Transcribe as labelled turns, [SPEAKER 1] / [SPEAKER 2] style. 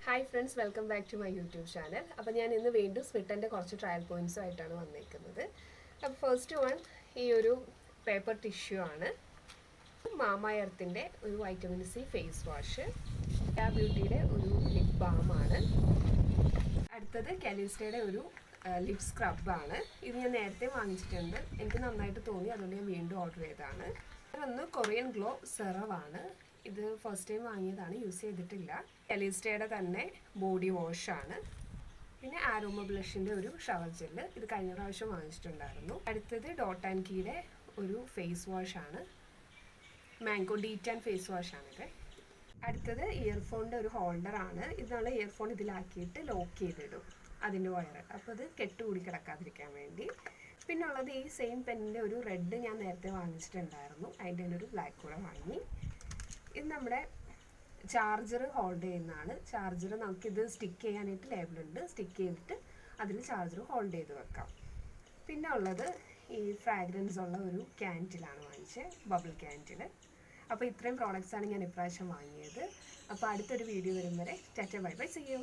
[SPEAKER 1] Hi friends, welcome back to my YouTube channel. അപ്പോൾ ഞാൻ ഇന്ന് വീണ്ടും സ്മിട്ടൻ്റെ കുറച്ച് ട്രയൽ പോയിൻറ്റ്സുമായിട്ടാണ് വന്നിരിക്കുന്നത്. അപ്പോൾ ഫസ്റ്റ് വൺ ഈ ഒരു പേപ്പർ ടിഷ്യൂ ആണ്. മാമ എർത്തിൻ്റെ ഒരു വൈറ്റമിൻ സി ഫേസ് വാഷ്, ബ്യൂട്ടിയുടെ ഒരു ലിപ് ബാമാണ്. അടുത്തത് കെലിസ്റ്റയുടെ ഒരു ലിപ് സ്ക്രബാണ്. ഇത് ഞാൻ നേരത്തെ വാങ്ങിച്ചിട്ടുണ്ട്, എനിക്ക് നന്നായിട്ട് തോന്നി, അതുകൊണ്ട് ഞാൻ വീണ്ടും ഓർഡർ ചെയ്തതാണ്. ഒന്ന് കൊറിയൻ ഗ്ലോ സെറവാണ്. ഇത് ഫസ്റ്റ് ടൈം വാങ്ങിയതാണ്, യൂസ് ചെയ്തിട്ടില്ല. കെലിസ്റ്റയുടെ തന്നെ ബോഡി വാഷാണ്. പിന്നെ ആരോമ ബ്ലഷിൻ്റെ ഒരു ഷവർ ജെല്ല്, ഇത് കഴിഞ്ഞ പ്രാവശ്യം വാങ്ങിച്ചിട്ടുണ്ടായിരുന്നു. അടുത്തത് ഡോട്ട് ആൻഡ് കീയുടെ ഒരു ഫേസ് വാഷാണ്, മാംഗോ ഡീറ്റാൻ ഫേസ് വാഷാണിത്. അടുത്തത് ഇയർഫോണിൻ്റെ ഒരു ഹോൾഡറാണ്. ഇത് നമ്മൾ ഇയർഫോൺ ഇതിലാക്കിയിട്ട് ലോക്ക് ചെയ്തിടും, അതിൻ്റെ വയറ്, അപ്പോൾ അത് കെട്ടുകൂടി കിടക്കാതിരിക്കാൻ വേണ്ടി. പിന്നെ ഉള്ളത് ഈ സെയിം പെന്നിൻ്റെ ഒരു റെഡ് ഞാൻ നേരത്തെ വാങ്ങിച്ചിട്ടുണ്ടായിരുന്നു, അതിൻ്റെ തന്നെ ഒരു ബ്ലാക്ക് കൂടെ വാങ്ങി. ഇത് നമ്മുടെ ചാർജർ ഹോൾഡ് ചെയ്യുന്നതാണ്. ചാർജർ നമുക്കിത് സ്റ്റിക്ക് ചെയ്യാനായിട്ട് ലേബിളുണ്ട്, സ്റ്റിക്ക് ചെയ്തിട്ട് അതിൽ ചാർജർ ഹോൾഡ് ചെയ്ത് വെക്കാം. പിന്നെ ഉള്ളത് ഈ ഫ്രാഗ്രൻസ് ഉള്ള ഒരു ക്യാൻഡിലാണ് വാങ്ങിച്ചത്, ബബിൾ ക്യാൻഡിൽ. അപ്പോൾ ഇത്രയും പ്രോഡക്റ്റ്സാണ് ഞാൻ ഇപ്രാവശ്യം വാങ്ങിയത്. അപ്പോൾ അടുത്തൊരു വീഡിയോ വരും വരെ tata bye bye, see U.